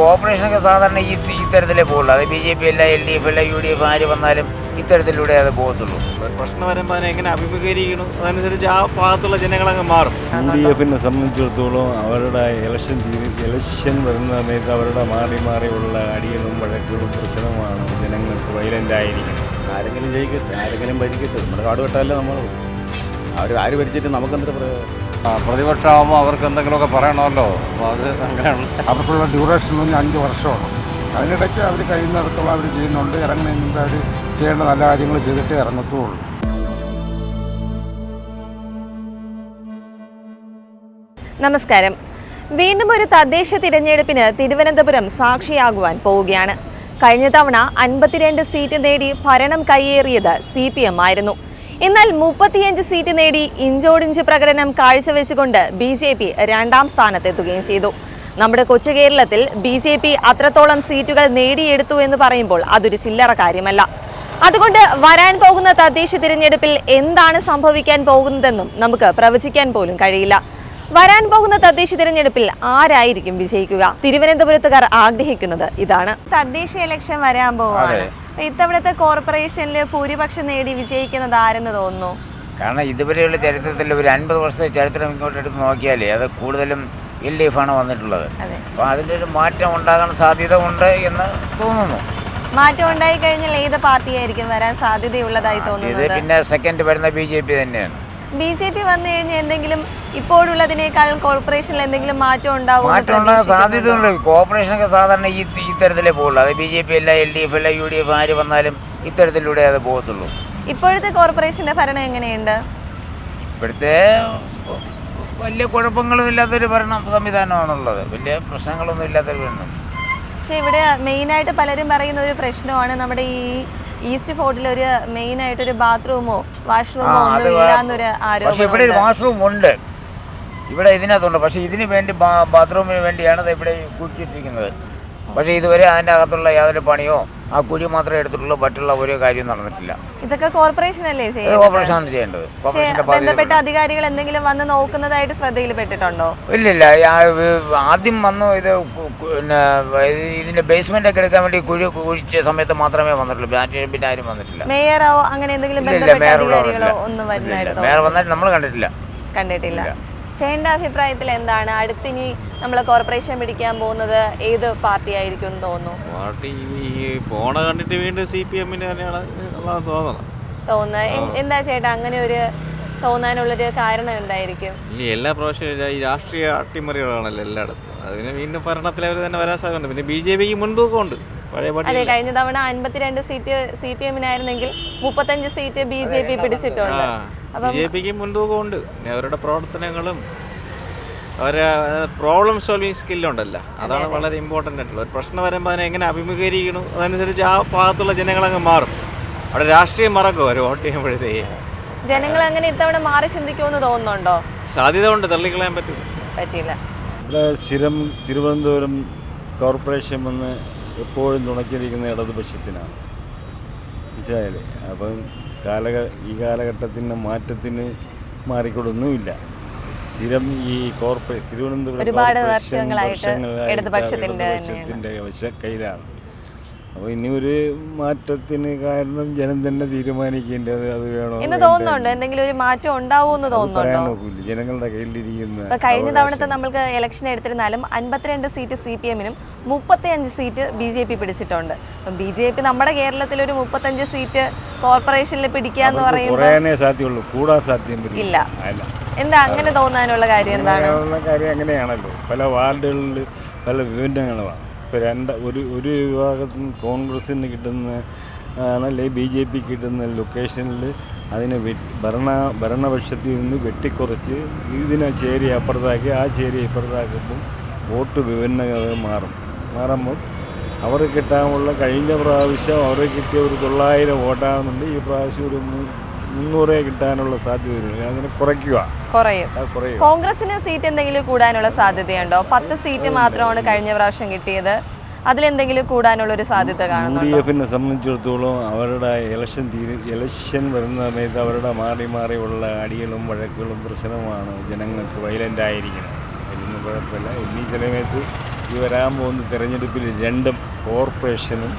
കോർപ്പറേഷനൊക്കെ സാധാരണ ഈ തരത്തിലേ പോകുള്ളൂ. അത് BJP അല്ല, LDF അല്ല, UDF ആര് വന്നാലും ഇത്തരത്തിലൂടെ അത് പോകത്തുള്ളൂ. പ്രശ്നം വരുമ്പോൾ അതിനെ എങ്ങനെ അഭിമുഖീകരിക്കണം, അതനുസരിച്ച് ആ ഭാഗത്തുള്ള ജനങ്ങളങ്ങ് മാറും. UDFനെ സംബന്ധിച്ചിടത്തോളം അവരുടെ ഇലക്ഷൻ വരുന്ന സമയത്ത് അവരുടെ മാറിയുള്ള അടികളും വഴക്കുകളും പ്രശ്നമാണ്. ജനങ്ങൾക്ക് വയലൻ്റ് ആയിരിക്കണം. ആരെങ്കിലും ജയിക്കട്ടെ, ആരെങ്കിലും ഭരിക്കട്ടെ, നമ്മുടെ കാട് വെട്ടാലേ നമ്മൾ ആര് ഭരിച്ചിട്ട് നമുക്കെന്തൊരു പ്രയോജനം? പ്രതിപക്ഷമാകുമ്പോൾ അവർക്ക് എന്തെങ്കിലുമൊക്കെ പറയണമല്ലോ. അപ്പോൾ അത് അങ്ങനെയാണ്. അവർക്കുള്ള ഡ്യൂറേഷൻ 5 വർഷമാണ്. അതിനിടയ്ക്ക് അവർ കഴിയുന്നിടത്തോളം അവർ ചെയ്യുന്നുണ്ട്. ഇറങ്ങുന്നതിന് മുമ്പ് അവർ ചെയ്യേണ്ട നല്ല കാര്യങ്ങൾ ചെയ്തിട്ടേ ഇറങ്ങത്തുള്ളൂ. നമസ്കാരം. വീണ്ടും ഒരു തദ്ദേശ തിരഞ്ഞെടുപ്പിന് തിരുവനന്തപുരം സാക്ഷിയാകുവാൻ പോവുകയാണ്. കഴിഞ്ഞ തവണ 52 സീറ്റ് നേടി ഭരണം കയ്യേറിയത് CPM ആയിരുന്നു. എന്നാൽ 35 സീറ്റ് നേടി ഇഞ്ചോടിഞ്ച് പ്രകടനം കാഴ്ചവെച്ചുകൊണ്ട് BJP 2ാം സ്ഥാനത്തെത്തുകയും ചെയ്തു. നമ്മുടെ കൊച്ചു കേരളത്തിൽ BJP അത്രത്തോളം സീറ്റുകൾ നേടിയെടുത്തു എന്ന് പറയുമ്പോൾ അതൊരു ചില്ലറ കാര്യമല്ല. അതുകൊണ്ട് വരാൻ പോകുന്ന തദ്ദേശ തിരഞ്ഞെടുപ്പിൽ എന്താണ് സംഭവിക്കാൻ പോകുന്നതെന്നും നമുക്ക് പ്രവചിക്കാൻ പോലും കഴിയില്ല. വരാൻ പോകുന്ന തദ്ദേശ തിരഞ്ഞെടുപ്പിൽ ആരായിരിക്കും വിജയിക്കുക? തിരുവനന്തപുരത്തുകാർ ആഗ്രഹിക്കുന്നത് ഇതാണ്. തദ്ദേശ ഇലക്ഷൻ വരാൻ പോവാണ്. ഇത്തവണത്തെ കോർപ്പറേഷനിൽ ഭൂരിപക്ഷം നേടി വിജയിക്കുന്നത് ആരെന്ന് തോന്നുന്നു? കാരണം ഇതുവരെയുള്ള ചരിത്രത്തിൽ ഒരു 50 വർഷത്തെ ചരിത്രം ഇങ്ങോട്ട് എടുത്ത് നോക്കിയാലേ അത് കൂടുതലും LDF ആണ് വന്നിട്ടുള്ളത്. അപ്പോൾ അതിൻ്റെ ഒരു മാറ്റം ഉണ്ടാകാൻ സാധ്യത ഉണ്ട് എന്ന് തോന്നുന്നു. മാറ്റം ഉണ്ടായി കഴിഞ്ഞാൽ ഏത് പാർട്ടിയായിരിക്കും വരാൻ സാധ്യതയുള്ളതായി തോന്നുന്നത്? ഇത് പിന്നെ സെക്കൻഡ് വരുന്ന BJP തന്നെയാണ്. BJP വന്നു കഴിഞ്ഞാൽ എന്തെങ്കിലും ഇപ്പോഴുള്ളതിനേക്കാൾ കോർപ്പറേഷനിൽ എന്തെങ്കിലും മാറ്റം ഉണ്ടാവും? മാറ്റം ഉണ്ടാകാൻ സാധ്യതയുണ്ട്. കോർപ്പറേഷനൊക്കെ സാധാരണ ഈ തരത്തിലേ പോകുള്ളൂ. അത് BJP അല്ല, LDF അല്ല, UDF ആര് വന്നാലും ഇത്തരത്തിലൂടെ അത് പോകത്തുള്ളൂ. ഇപ്പോഴത്തെ കോർപ്പറേഷന്റെ ഭരണം എങ്ങനെയുണ്ട്? ഇപ്പോഴത്തെ വലിയ കുഴപ്പങ്ങളും ഇല്ലാത്തൊരു ഭരണ സംവിധാനമാണുള്ളത്. വലിയ പ്രശ്നങ്ങളൊന്നും ഇല്ലാത്തൊരു ഭരണം. പക്ഷെ ഇവിടെ മെയിനായിട്ട് പലരും പറയുന്ന ഒരു പ്രശ്നമാണ് നമ്മുടെ ഈ ഈസ്റ്റ് ഫോർട്ടിൽ ഒരു മെയിനായിട്ടൊരു ബാത്റൂമോ വാഷ്റൂമോ ഒന്നും ഇല്ലാന്നൊരു ആരോപണം. പക്ഷെ ഇവിടെ ഒരു വാഷ്റൂം ഉണ്ട്, ഇവിടെ ഇതിനകത്തുണ്ട്. പക്ഷെ ഇതിന് വേണ്ടി ബാത്റൂമിന് വേണ്ടിയാണ് ഇത് ഇവിടെ കുഴിച്ചിട്ടിരിക്കുന്നത്. പക്ഷേ ഇതുവരെ അതിൻ്റെ അകത്തുള്ള യാതൊരു പണിയോ ആ കുഴി മാത്രമേ എടുത്തിട്ടുള്ളൂ, മറ്റുള്ള ഒരു കാര്യം നടന്നിട്ടില്ല. ഇതൊക്കെ കോർപ്പറേഷൻ അല്ലേ ചെയ്യുന്നത്? കോർപ്പറേഷനാണ് ചെയ്യേണ്ടത്. ബന്ധപ്പെട്ട അധികാരികൾ എന്തെങ്കിലും വന്ന് നോക്കുന്നതായിട്ട് ശ്രദ്ധയിൽപ്പെട്ടിട്ടുണ്ടോ? ഇല്ലില്ല. ആദ്യം വന്നു ഇത് പിന്നെ ഇതിന്റെ ബേസ്മെന്റ് ഒക്കെ എടുക്കാൻ വേണ്ടി കുഴിച്ച സമയത്ത് മാത്രമേ വന്നിട്ടുള്ളൂ. പിന്നെ ആരും വന്നിട്ടില്ല. മേയറോ അങ്ങനെ എന്തെങ്കിലും ബന്ധപ്പെട്ട അധികാരികളോ ഒന്നും വരുന്നതായിട്ട് മേയർ വന്നിട്ട് നമ്മൾ കണ്ടിട്ടില്ല. ചേട്ടൻ്റെ അഭിപ്രായത്തിൽ എന്താണ് അടുത്തിനി നമ്മൾ കോർപ്പറേഷൻ പിടിക്കാൻ പോകുന്നത് ഏത് പാർട്ടി ആയിരിക്കും എന്ന് തോന്നുന്നു? പാർട്ടി പോണ കണ്ടിട്ട് വീണ്ടും CPM-ന് തന്നെയാണ് തോന്നുന്നത്. എന്താ ചേട്ടാ അങ്ങനെ ഒരു തോന്നാനുള്ളൊരു കാരണം എന്തായിരിക്കും? എല്ലാ പ്രാവശ്യവും ഈ രാഷ്ട്രീയ അട്ടിമറികളാണല്ലോ എല്ലായിടത്തും. അതിന് വീണ്ടും ഭരണത്തിൽ അവർ തന്നെ വരാൻ സാധ്യതയുണ്ട്. പിന്നെ BJP-ക്ക് മുൻതൂക്കമുണ്ട്. അതെ, കഴിഞ്ഞ തവണ 52 സീറ്റ് CPM-നായിരുന്നെങ്കിൽ 35 സീറ്റ് BJP പിടിച്ചിട്ടുണ്ട്. BJP-ക്ക് മുൻതൂക്കമുണ്ട്. പിന്നെ അവരുടെ പ്രവർത്തനങ്ങളും അവരെ പ്രോബ്ലം സോൾവിങ് സ്കില്ലുണ്ടല്ലോ, അതാണ് വളരെ ഇമ്പോർട്ടൻ്റ് ആയിട്ടുള്ളത്. ഒരു പ്രശ്നം വരുമ്പോൾ അതിനെ എങ്ങനെ അഭിമുഖീകരിക്കണം, അതനുസരിച്ച് ആ ഭാഗത്തുള്ള ജനങ്ങളങ്ങ് മാറും. അവിടെ രാഷ്ട്രീയം മറക്കും അവർ വോട്ട് ചെയ്യുമ്പോഴത്തേക്ക്. ജനങ്ങൾ അങ്ങനെ ഇത്തവണ മാറി ചിന്തിക്കുമെന്ന് തോന്നുന്നുണ്ടോ? സാധ്യത ഉണ്ട്, തള്ളിക്കളയാൻ പറ്റില്ല. ഇവിടെ സ്ഥിരം തിരുവനന്തപുരം കോർപ്പറേഷൻ വന്ന് എപ്പോഴും തുണച്ചിരിക്കുന്ന ഇടതുപക്ഷത്തിനാണ്. മനസ്സിലായില്ലേ? അപ്പം ഈ കാലഘട്ടത്തിൻ്റെ മാറ്റത്തിന് മാറിക്കൊടുന്നുമില്ല. സ്ഥിരം ഈ തിരുവനന്തപുരം ഒരുപാട് വർഷങ്ങളായിട്ട് ഇടതുപക്ഷത്തിൻ്റെ കയ്യിലാണ്. അപ്പോൾ ഇനി ഒരു മാറ്റത്തിന് കാരണം ജനം തന്നെ തീരുമാനിക്കേണ്ടത്. അത് വേണോ എന്ന് തോന്നുന്നുണ്ടോ? എന്തെങ്കിലും ഒരു മാറ്റം ഉണ്ടാവുമെന്ന് തോന്നുന്നുണ്ടോ? ജനങ്ങളുടെ കയ്യിലിരിക്കുന്ന കഴിഞ്ഞ തവണത്തെ നമ്മൾക്ക് ഇലക്ഷൻ എടുത്തിരുന്നാലും 52 സീറ്റ് CPM-നും 35 സീറ്റ് BJP പിടിച്ചിട്ടുണ്ട്. അപ്പം BJP നമ്മുടെ കേരളത്തിൽ ഒരു 35 സീറ്റ് കോർപ്പറേഷനിൽ പിടിക്കാന്ന് പറയുമ്പോൾ സാധ്യമുള്ളൂ, കൂടാൻ സാധ്യം ഇല്ല. എന്താ അങ്ങനെ തോന്നാനുള്ള കാര്യം? എന്താണ് കാര്യം? അങ്ങനെയാണല്ലോ, പല വാർഡുകളിൽ പല വിഭിന്നങ്ങളാണ്. ഇപ്പോൾ ഒരു വിഭാഗത്തിൽ കോൺഗ്രസിന് കിട്ടുന്ന ആണല്ലേ BJP കിട്ടുന്ന ലൊക്കേഷനിൽ അതിനെ ഭരണപക്ഷത്തിൽ നിന്ന് വെട്ടിക്കുറച്ച് ഇതിനെ ചേരി അപ്പുറത്താക്കി ആ ചേരി ഇപ്പുറത്താക്കുമ്പം വോട്ട് വിഭിന്നത മാറുമ്പോൾ അവർക്ക് കിട്ടാനുള്ള കഴിഞ്ഞ പ്രാവശ്യം അവർക്ക് കിട്ടിയ ഒരു 900 വോട്ടാകുന്നുണ്ട്. ഈ പ്രാവശ്യം ഒരു 300 കിട്ടാനുള്ള സാധ്യതയുണ്ട്. അതിനെ കുറയും. കോൺഗ്രസിന് സീറ്റ് എന്തെങ്കിലും കൂടാനുള്ള സാധ്യതയുണ്ടോ? 10 സീറ്റ് മാത്രമാണ് കഴിഞ്ഞ പ്രാവശ്യം കിട്ടിയത്. അതിലെന്തെങ്കിലും കൂടാനുള്ള ഒരു സാധ്യത കാണുന്നുണ്ടോ? UDFനെ സംബന്ധിച്ചിടത്തോളം അവരുടെ ഇലക്ഷൻ വരുന്ന സമയത്ത് അവരുടെ മാറിയുള്ള അടികളും വഴക്കുകളും പ്രശ്നമാണ്. ജനങ്ങൾക്ക് വയലൻ്റ് ആയിരിക്കണം. അതിനൊന്നും കുഴപ്പമില്ല. ഇനി ചില സമയത്ത് ഈ വരാൻ പോകുന്ന തിരഞ്ഞെടുപ്പിൽ രണ്ടും കോർപ്പറേഷനും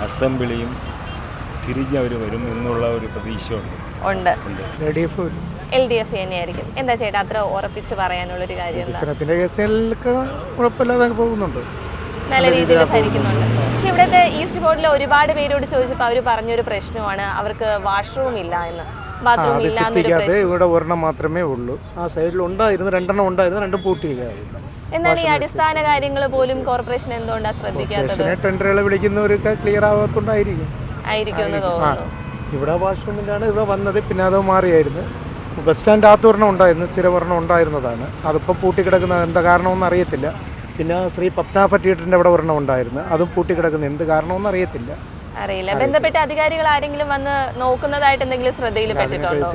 അസംബ്ലിയും തിരിഞ്ഞവർ വരും എന്നുള്ള ഒരു പ്രതീക്ഷ ഉണ്ട്. LDF LDF തന്നെയായിരിക്കും. എന്താ ചേട്ടാ അത്ര ഉറപ്പിച്ച് പറയാനുള്ളൊരു കാര്യം? വികസനത്തിൻ്റെ കേസുകളിലൊക്കെ കുഴപ്പമില്ലാതെ പോകുന്നുണ്ട്, നല്ല രീതിയിൽ ഭരിക്കുന്നുണ്ട്. പക്ഷെ ഇവിടുത്തെ ഈസ്റ്റ് ബോർഡിൽ ഒരുപാട് പേരോട് ചോദിച്ചപ്പോൾ അവർ പറഞ്ഞൊരു പ്രശ്നമാണ് അവർക്ക് വാഷ്റൂം ഇല്ല എന്ന്. ബാത്റൂം ഇല്ല എന്നൊരു പ്രശ്നം. ഇവിടെ ഒരെണ്ണം മാത്രമേ ഉള്ളൂ. ആ സൈഡിൽ ഉണ്ടായിരുന്നു, രണ്ടെണ്ണം ഉണ്ടായിരുന്നു, രണ്ടും പൂട്ടിയില്ലായിരുന്നു. എന്നാൽ ഈ അടിസ്ഥാന കാര്യങ്ങൾ പോലും കോർപ്പറേഷൻ എന്തുകൊണ്ടാണ് ശ്രദ്ധിക്കാത്തത്? ടെൻഡറുകൾ വിളിക്കുന്നവരൊക്കെ ക്ലിയർ ആവാത്തോണ്ടായിരിക്കും എന്ന് തോന്നുന്നു. ഇവിടെ വാഷ്റൂമിൻ്റെയാണ് ഇവിടെ വന്നത്, പിന്നെ അത് മാറിയായിരുന്നു. ബസ് സ്റ്റാൻഡ് അകത്തൊരെണ്ണം ഉണ്ടായിരുന്നു, സ്ഥിരവരണം ഉണ്ടായിരുന്നതാണ്. അതിപ്പോൾ പൂട്ടിക്കിടക്കുന്നത് എന്താ കാരണമെന്ന് അറിയത്തില്ല. പിന്നെ ശ്രീ പത്മനാഭ തിയേറ്ററിൻ്റെ അവിടെ ഒരെണ്ണം ഉണ്ടായിരുന്നു, അതും പൂട്ടിക്കിടക്കുന്നത് എന്ത് കാരണമെന്ന് അറിയില്ല. ബന്ധപ്പെട്ട അധികാരികൾ ആരെങ്കിലും വന്ന് നോക്കുന്നതായിട്ട് എന്തെങ്കിലും ശ്രദ്ധയിൽപ്പെട്ടിട്ടുണ്ടോ?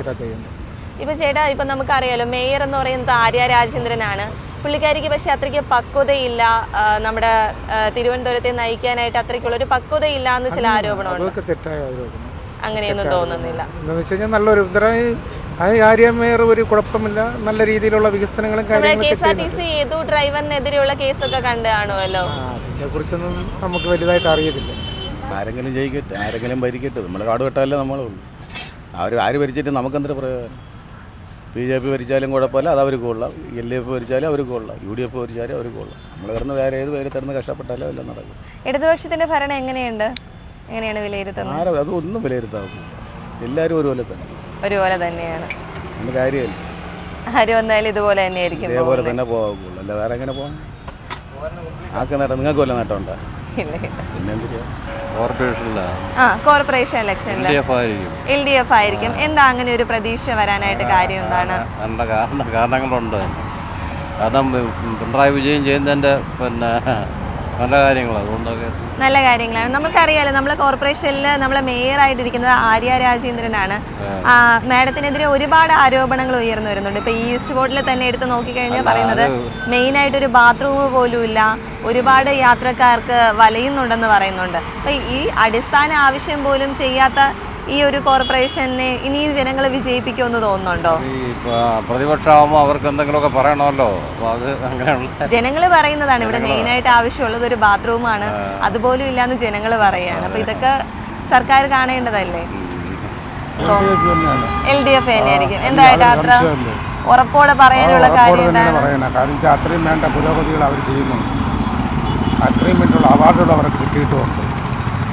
ഇപ്പൊ ചേട്ടാ ഇപ്പൊ നമുക്കറിയാലോ മേയർ എന്ന് പറയുന്നത് ആര്യ രാജേന്ദ്രനാണ്. പുള്ളിക്കാരിക്ക് പക്ഷെ അത്രയ്ക്ക് പക്വതയില്ല, നമ്മുടെ തിരുവനന്തപുരത്തെ നയിക്കാനായിട്ട് അത്രയ്ക്കുള്ളൊരു പക്വതയില്ല എന്ന് ചില ആരോപണമുണ്ട്. തെറ്റായ ആരോപണം. അങ്ങനെയൊന്നും തോന്നുന്നില്ല. എന്ന് വെച്ച് കഴിഞ്ഞാൽ നല്ലൊരു ആര്യ മേയർ ഒരു കുഴപ്പമില്ല, നല്ല രീതിയിലുള്ള വികസനങ്ങളും KSRTC ഏതോ ഡ്രൈവറിനെതിരെയുള്ള കേസൊക്കെ കണ്ടു കാണുമല്ലോ. അതിനെ കുറിച്ചൊന്നും നമുക്ക് വലുതായിട്ട് അറിയത്തില്ല. ആരെങ്കിലും ജയിക്കട്ടെ, ആരെങ്കിലും ഭരിക്കട്ടെ, നമ്മൾ കാട് വെട്ടാലേ നമ്മളുള്ളൂ. ആര് ഭരിച്ചിട്ട് നമുക്കെന്തൊരു പ്രയോജനം? BJP ഭരിച്ചാലും കുഴപ്പമില്ല, അത് അവർക്ക് കൊള്ളാം. LDF ഭരിച്ചാലും അവർക്ക് കൊള്ളാം, UDF ഭരിച്ചാലും അവർക്ക് കൊള്ളാം. നമ്മൾ കിടന്ന് വേറെ ഏത് പേര് തരുന്ന കഷ്ടപ്പെട്ടാലോ എല്ലാം നടക്കും. ഇടതുപക്ഷത്തിന്റെ ഭരണം എങ്ങനെയാണ് വിലയിരുത്തുന്നത്? അതൊന്നും വിലയിരുത്താവും, എല്ലാവരും ഒരുപോലെ തന്നെ തന്നെയാണ്. അതിന് കാര്യമില്ല, ആര് വന്നാലും ഇതുപോലെ തന്നെയായിരിക്കും, ഇതേപോലെ തന്നെ പോകാവുള്ളൂ. അല്ല വേറെ എങ്ങനെ പോകാം? ആർക്ക് നേട്ടം? നിങ്ങൾക്ക് വല്ല നേട്ടം ഉണ്ടോ? പിന്നെന്തിനാ? കോർപ്പറേഷൻ ഇലക്ഷനിൽ LDF ആയിരിക്കും. എന്താ അങ്ങനെ ഒരു പ്രതീക്ഷ വരാനായിട്ട് കാര്യം എന്താണ്? കാരണങ്ങളുണ്ട്. കാരണം പിണറായി വിജയൻ ചെയ്യുന്നതിൻ്റെ നല്ല കാര്യങ്ങളാണ്, അതുകൊണ്ടൊക്കെ നല്ല കാര്യങ്ങളാണ്. നമുക്കറിയാലോ നമ്മളെ കോർപ്പറേഷനിൽ നമ്മളെ മേയറായിട്ടിരിക്കുന്നത് ആര്യ രാജേന്ദ്രനാണ്. മാഡത്തിനെതിരെ ഒരുപാട് ആരോപണങ്ങൾ ഉയർന്നു വരുന്നുണ്ട്. ഇപ്പോൾ ഈസ്റ്റ് ബോർഡിൽ തന്നെ എടുത്ത് നോക്കിക്കഴിഞ്ഞാൽ പറയുന്നത് മെയിനായിട്ടൊരു ബാത്റൂം പോലും ഇല്ല, ഒരുപാട് യാത്രക്കാർക്ക് വലയുന്നുണ്ടെന്ന് പറയുന്നുണ്ട്. അപ്പോൾ ഈ അടിസ്ഥാന ആവശ്യം പോലും ചെയ്യാത്ത ഈ ഒരു കോർപ്പറേഷനെ ഇനി ജനങ്ങൾ വിജയിപ്പിക്കുമെന്ന് തോന്നുന്നുണ്ടോ? പ്രതിപക്ഷമാകുമ്പോൾ അവർക്ക് എന്തെങ്കിലുമൊക്കെ പറയണമല്ലോ, അപ്പോൾ അത് അങ്ങനെയുള്ള ജനങ്ങൾ പറയുന്നതാണ്. ഇവിടെ മെയിനായിട്ട് ആവശ്യമുള്ളത് ഒരു ബാത്റൂമാണ്, അതുപോലും ഇല്ലാന്ന് ജനങ്ങൾ പറയുകയാണ്. അപ്പോൾ ഇതൊക്കെ സർക്കാർ കാണേണ്ടതല്ലേ? LDF തന്നെയായിരിക്കും. എന്തായിട്ട് അത്ര ഉറപ്പോടെ പറയാനുള്ള കാര്യം എന്താണ്? അത്രയും വേണ്ട പുരോഗതികൾ അവർ ചെയ്യുന്നുണ്ട്, അത്രയും വേണ്ടിയുള്ള അവാർഡുകൾ അവർക്ക് കിട്ടിയിട്ടുമുണ്ട്.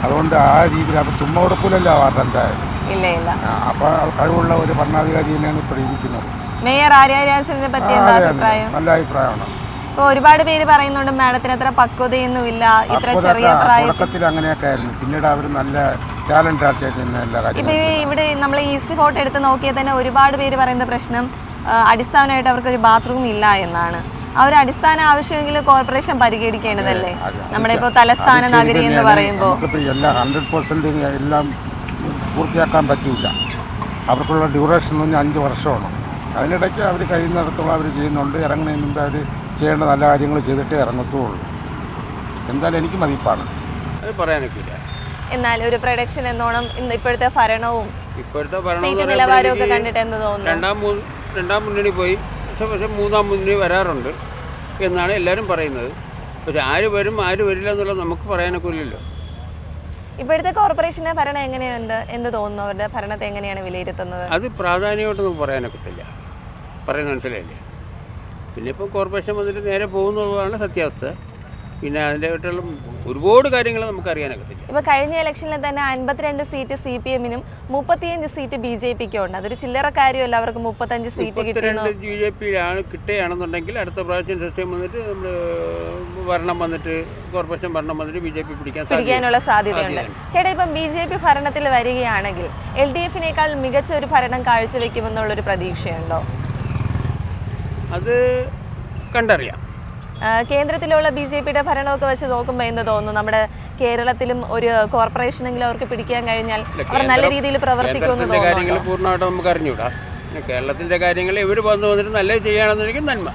അതുകൊണ്ട് ആ രീതിയിൽ അപ്പോൾ ചുമ്മാ ഉറപ്പില്ലല്ലോ അവാർഡ് എന്തായാലും. ഇല്ല. അപ്പോൾ കഴിവുള്ള ഒരു ഭരണാധികാരി തന്നെയാണ് ഇപ്പോൾ ഇരിക്കുന്നത്. മേയർ ആര്യ രാജേന്ദ്രനെ പറ്റി എന്താ അഭിപ്രായം? നല്ല അഭിപ്രായമാണ്. ഇപ്പോൾ ഒരുപാട് പേര് പറയുന്നുണ്ട് മാഡത്തിന് അത്ര പക്വതയൊന്നും ഇല്ല, ഇത്ര ചെറിയ പ്രായത്തിൽ. തുടക്കത്തിൽ അങ്ങനെയൊക്കെ ആയിരുന്നു, പിന്നീട് അവർ നല്ല ടാലന്റ് ആയിട്ട് തന്നെ എല്ലാ കാര്യങ്ങളും. ഇപ്പോൾ ഇവിടെ നമ്മൾ ഈസ്റ്റ് ഫോർട്ട് എടുത്ത് നോക്കിയാൽ തന്നെ ഒരുപാട് പേര് പറയുന്ന പ്രശ്നം അടിസ്ഥാനമായിട്ട് അവർക്കൊരു ബാത്റൂം ഇല്ല എന്നാണ്. ആ ഒരു അടിസ്ഥാന ആവശ്യമെങ്കിലും കോർപ്പറേഷൻ പരിഗണിക്കേണ്ടതല്ലേ? നമ്മുടെ ഇപ്പോൾ തലസ്ഥാന നഗരി എന്ന് പറയുമ്പോൾ എല്ലാം 100% എല്ലാം പൂർത്തിയാക്കാൻ പറ്റില്ല. അവർക്കുള്ള ഡ്യൂറേഷൻ 5 വർഷമാണ്. അതിനിടയ്ക്ക് അവർ കഴിയുന്നിടത്തോളം അവർ ചെയ്യുന്നുണ്ട്. ഇറങ്ങുന്നതിന് മുമ്പ് അവർ ചെയ്യേണ്ട നല്ല കാര്യങ്ങൾ ചെയ്തിട്ടേ ഇറങ്ങത്തുള്ളൂ. എന്തായാലും എനിക്ക് മതിപ്പാണ്, അത് പറയാനൊക്കെ ഇല്ല. എന്നാൽ ഒരു പ്രൊഡക്ഷൻ എന്നോണം ഇപ്പോഴത്തെ ഭരണവും സീറ്റ് നിലവാരവും ഒക്കെ കണ്ടിട്ട് എന്ത് തോന്നുന്നു? രണ്ടാം മുന്നണി പോയി, പക്ഷേ മൂന്നാം മുന്നണി വരാറുണ്ട് എന്നാണ് എല്ലാവരും പറയുന്നത്. പക്ഷെ ആര് വരും ആര് വരില്ല എന്നുള്ളത് നമുക്ക് പറയാനൊക്കെ ഇല്ലല്ലോ. ഇപ്പോഴത്തെ കോർപ്പറേഷന്റെ ഭരണം എങ്ങനെയുണ്ട് എന്ന് തോന്നുന്നു? അവരുടെ ഭരണത്തെ എങ്ങനെയാണ് വിലയിരുത്തുന്നത്? അത് പ്രാധാന്യമായിട്ട് നമുക്ക് പറയാനൊക്കത്തില്ല, പറയുന്നത് മനസ്സിലായില്ലേ? പിന്നെ ഇപ്പോൾ കോർപ്പറേഷൻ വന്നിട്ട് നേരെ പോകുന്നതാണ് സത്യാവസ്ഥ. പിന്നെ അതിൻ്റെതായിട്ടുള്ള ഒരുപാട് കാര്യങ്ങൾ നമുക്ക് അറിയാനൊക്കത്തില്ല. ഇപ്പോൾ കഴിഞ്ഞ ഇലക്ഷനിൽ തന്നെ 52 സീറ്റ് CPM-നും 35 സീറ്റ് BJP-ക്കും ഉണ്ട്. അതൊരു ചില്ലറ കാര്യമല്ല, അവർക്ക് 35 സീറ്റ് കിട്ടുന്നു. BJP-യിലാണ് കിട്ടുകയാണെന്നുണ്ടെങ്കിൽ അടുത്ത പ്രാവശ്യം സിസ്റ്റം വന്നിട്ട് നമ്മൾ ഭരണം വന്നിട്ട് കോർപ്പറേഷൻ ഭരണം വന്നിട്ട് BJP പിടിക്കാനുള്ള സാധ്യതയുണ്ട്. ചേട്ടാ ഇപ്പം BJP ഭരണത്തിൽ വരികയാണെങ്കിൽ LDF-നേക്കാൾ മികച്ച ഒരു ഭരണം കാഴ്ചവെക്കുമെന്നുള്ളൊരു പ്രതീക്ഷയുണ്ടോ? അത് കണ്ടറിയാം. കേന്ദ്രത്തിലുള്ള BJP-യുടെ ഭരണമൊക്കെ വെച്ച് നോക്കുമ്പോൾ എന്ത് തോന്നുന്നു? നമ്മുടെ കേരളത്തിലും ഒരു കോർപ്പറേഷനെങ്കിലും അവർക്ക് പിടിക്കാൻ കഴിഞ്ഞാൽ അവർ നല്ല രീതിയിൽ പ്രവർത്തിക്കുമെന്ന് കാര്യങ്ങൾ പൂർണ്ണമായിട്ട് നമുക്ക് അറിഞ്ഞൂടാ. കേരളത്തിന്റെ കാര്യങ്ങൾ ഇവർ വന്നിട്ട് നല്ല ചെയ്യുകയാണെന്നുണ്ടെങ്കിൽ നന്മ,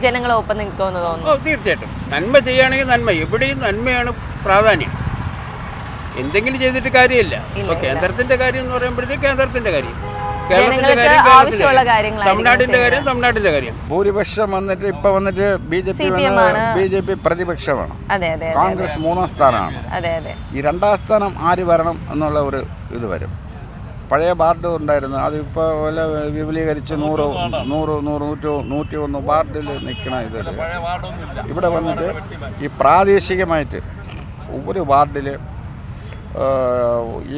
ജനങ്ങളൊപ്പം നിൽക്കുമെന്ന് തോന്നുന്നു. തീർച്ചയായിട്ടും നന്മ ചെയ്യുകയാണെങ്കിൽ നന്മ, എവിടെയും നന്മയാണ് പ്രാധാന്യം. എന്തെങ്കിലും ചെയ്തിട്ട് കാര്യമില്ല. ഇപ്പോൾ കേന്ദ്രത്തിന്റെ കാര്യം എന്ന് പറയുമ്പോഴത്തേക്ക് കേന്ദ്രത്തിന്റെ കാര്യം, കേരളത്തിന്റെ ജനങ്ങൾക്ക് കാര്യം ആവശ്യമുള്ള കാര്യങ്ങളായിരിക്കും തമിഴ്നാട്ടിന്റെ കാര്യം ചെയ്യുന്നത്. തമിഴ്നാട്ടിന്റെ കാര്യം. ഭൂരിപക്ഷം വന്നിട്ട് ഇപ്പം വന്നിട്ട് CPM ആണ്. BJP പ്രതിപക്ഷമാണ്. അതെ അതെ അതെ കോൺഗ്രസ് 3ാം സ്ഥാനമാണ്. അതെ അതെ. ഈ 2ാം സ്ഥാനം ആര് വരണം എന്നുള്ള ഒരു ഇത് വരും. പഴയ വാർഡ് ഉണ്ടായിരുന്നു, അതിപ്പോൾ വല്ല വിപുലീകരിച്ച് 101 വാർഡിൽ നിൽക്കണ ഇതിൽ ഇവിടെ വന്നിട്ട് ഈ പ്രാദേശികമായിട്ട് ഒരു വാർഡിൽ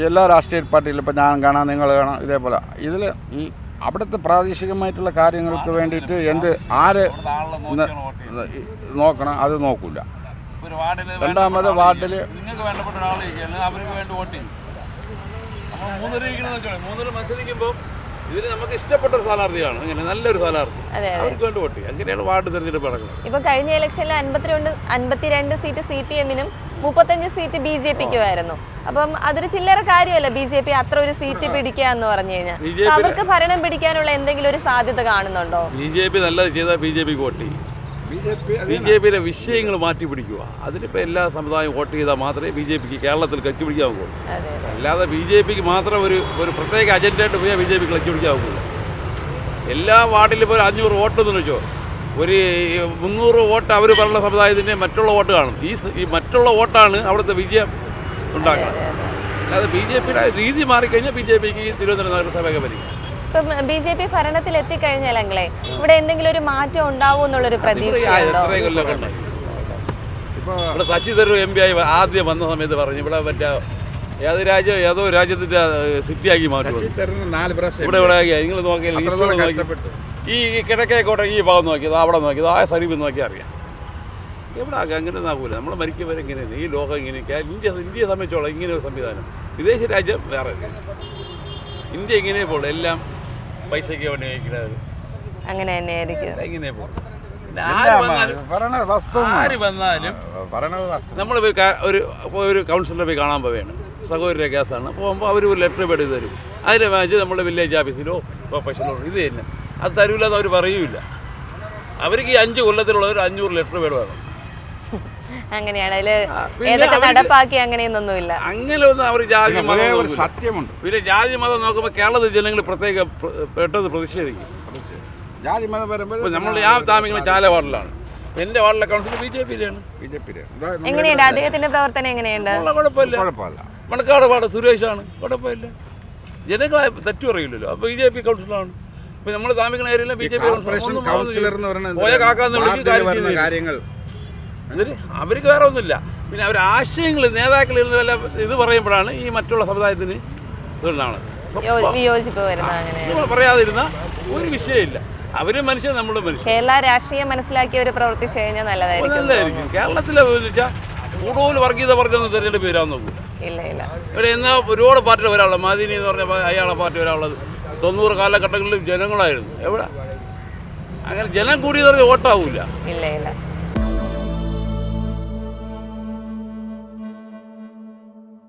എല്ലാ രാഷ്ട്രീയ പാർട്ടിയിലും ഇപ്പം ഞാൻ കാണാം, നിങ്ങൾ കാണാം, ഇതേപോലെ ഇതിൽ ഈ അവിടുത്തെ പ്രാദേശികമായിട്ടുള്ള കാര്യങ്ങൾക്ക് വേണ്ടിയിട്ട് ആര് നോക്കണം അത് നോക്കില്ല. രണ്ടാമത് വാർഡിൽ നിങ്ങൾക്ക് വേണ്ടപ്പെട്ട ഒരാൾ അവർക്ക് വേണ്ടി വോട്ട് ചെയ്യും. നമ്മൾ മൂന്നിൽ മത്സരിക്കുമ്പോൾ ഇതിന് നമുക്ക് ഇഷ്ടപ്പെട്ട ഒരു സ്ഥാനാർത്ഥിയാണ്, അങ്ങനെ നല്ലൊരു സ്ഥാനാർത്ഥി, അവർക്ക് വേണ്ടി വോട്ട് ചെയ്യും. അങ്ങനെയാണ് വാർഡ് തിരഞ്ഞെടുപ്പ് നടക്കുന്നത്. ഇപ്പൊ കഴിഞ്ഞ ഇലക്ഷനിൽ 52 സീറ്റ് CPM-നും 35 സീറ്റ് BJP-ക്കുമായിരുന്നു. അപ്പം അതൊരു ചില്ലറ കാര്യമല്ല BJP അത്ര ഒരു സീറ്റ് പിടിക്കുക എന്ന് പറഞ്ഞു കഴിഞ്ഞാൽ. അവർക്ക് ഭരണം പിടിക്കാനുള്ള എന്തെങ്കിലും ഒരു സാധ്യത കാണുന്നുണ്ടോ? BJP നല്ലത് ചെയ്താൽ BJP-ക്ക് വോട്ട് ചെയ്യും. BJP-യുടെ വിഷയങ്ങൾ മാറ്റി പിടിക്കുക. അതിനിപ്പോൾ എല്ലാ സമുദായവും വോട്ട് ചെയ്താൽ മാത്രമേ BJP-ക്ക് കേരളത്തിൽ ക്ലച്ച് പിടിക്കാൻ പോകുള്ളൂ. അല്ലാതെ BJP-ക്ക് മാത്രം ഒരു പ്രത്യേക അജണ്ടയായിട്ട് പോയാൽ BJP ക്ലച്ച് പിടിക്കാൻ പോകുള്ളൂ. എല്ലാ വാർഡിലും ഇപ്പോൾ ഒരു 500 വോട്ടെന്ന് വെച്ചോ, ഒരു 300 വോട്ട് അവർ പറയുന്ന സമുദായത്തിൻ്റെ മറ്റുള്ള വോട്ട് കാണും. ഈ മറ്റുള്ള വോട്ടാണ് അവിടുത്തെ വിജയം ഉണ്ടാക്കുന്നത്. അല്ലാതെ BJP-യുടെ രീതി മാറിക്കഴിഞ്ഞാൽ BJP-ക്ക് തിരുവനന്തപുരം നഗരസഭയൊക്കെ വരും. ഇപ്പം BJP ഭരണത്തിൽ എത്തിക്കഴിഞ്ഞാലെങ്കിലേ ഇവിടെ എന്തെങ്കിലും ഒരു മാറ്റം ഉണ്ടാവും എന്നുള്ളൊരു പ്രതീക്ഷയുണ്ടോ? ഇവിടെ ശശി തരൂർ MP ആയി ആദ്യം വന്ന സമയത്ത് പറഞ്ഞു ഇവിടെ മറ്റേ ഏതോ രാജ്യത്തിന്റെ സിറ്റിയാക്കി മാറ്റും. ഇവിടെ നിങ്ങൾ നോക്കിയാൽ ഈ കിഴക്കേക്കോട്ടെ ഈ ഭാഗം നോക്കിയത് അവിടെ നോക്കിയത് ആ സൈഡിൽ നോക്കിയാൽ അറിയാം. എവിടെ അങ്ങനെ നാകൂല. നമ്മൾ മരിക്കുമ്പോൾ ഇങ്ങനെയാണ് ഈ ലോകം ഇങ്ങനെയൊക്കെ. ഇന്ത്യയെ സംബന്ധിച്ചോളം ഇങ്ങനെ ഒരു സംവിധാനം. വിദേശ രാജ്യം വേറെ, ഇന്ത്യ ഇങ്ങനെ പോകുള്ളൂ. എല്ലാം പൈസയ്ക്ക് വേണ്ടി വയ്ക്കുന്നത് അങ്ങനെ തന്നെയായിരിക്കും. ഇങ്ങനെ പോകും. ആര് വന്നാലും നമ്മൾ ഒരു കൗൺസിലറെ പോയി കാണാൻ പോവുകയാണ്, സഹോദര കേസാണ്. പോകുമ്പോൾ അവർ ഒരു ലെറ്റർ പേഡ് തരും. അതിനെ വാങ്ങിച്ച് നമ്മുടെ വില്ലേജ് ഓഫീസിലോ പ്രൊഫഷനലോ ഇത് തന്നെ അത് തരൂലെന്ന് അവർ പറയൂല. അവർക്ക് ഈ 5 കൊല്ലത്തിലുള്ളവർ 500 ലെറ്റർ പേഡ് വേണം. അങ്ങനെയാണ് ഏതൊക്കെ നടപ്പാക്കി അങ്ങനെയൊന്നുമില്ല. അങ്ങനെ ഒന്നും അവർ ജാതി മതം സത്യമുണ്ട്. പിന്നെ ജാതി മതം നോക്കുമ്പോൾ കേരളത്തിൽ ജനങ്ങൾ പ്രത്യേക പെട്ടെന്ന് പ്രതിഷേധിക്കും. ജാതി മതം വരുമ്പോൾ നമ്മൾ ഞാൻ താമസിക്കുന്ന ചാല വാർഡിലാണ്. എൻ്റെ വാർഡിലെ കൗൺസിലർ BJP-യിലാണ്. എങ്ങനെയുണ്ട് അദ്ദേഹത്തിന്റെ പ്രവർത്തനം? എങ്ങനെയുണ്ട്? കുഴപ്പമില്ല. മണക്കാട് വാർഡ് സുരേഷാണ്, കുഴപ്പമില്ല. ജനങ്ങളെ തെറ്റു പറയില്ലല്ലോ. അപ്പോൾ BJP കൗൺസിലറാണ്. ഇപ്പം നമ്മൾ താമസിക്കുന്ന ഏരിയയിലെ BJP കൗൺസിലർ പോയ കാക്കാന്ന് വിളിക്കും കാര്യങ്ങൾ. എന്നിട്ട് അവർക്ക് വേറെ ഒന്നുമില്ല. പിന്നെ അവർ ആശയങ്ങൾ നേതാക്കളിൽ നിന്ന് വല്ല ഇത് പറയുമ്പോഴാണ് ഈ മറ്റുള്ള സമുദായത്തിന് ഇതുണ്ടാവുന്നത്. പറയാതിരുന്ന ഒരു വിഷയമില്ല. അവര് മനുഷ്യൻ, നമ്മളും മനുഷ്യൻ. കേരള രാഷ്ട്രീയം മനസ്സിലാക്കിയവർ പ്രവർത്തിച്ചു കഴിഞ്ഞാൽ നല്ലതായിരിക്കും. കേരളത്തിലെ കൂടുതൽ വർഗീയത പറഞ്ഞൊന്നും തെരഞ്ഞെടുപ്പ് വരാൻ നോക്കില്ല. ഇവിടെ എന്നാൽ ഒരുപാട് പാർട്ടി ഒരാളുള്ളത് മദീനി എന്ന് പറഞ്ഞ അയാളെ പാർട്ടി ഒരാളുള്ളത് 90 കാലഘട്ടങ്ങളിലും ജനങ്ങളായിരുന്നു. എവിടെ അങ്ങനെ ജനം കൂടിയതറിയ വോട്ടാവൂല. ഇല്ല.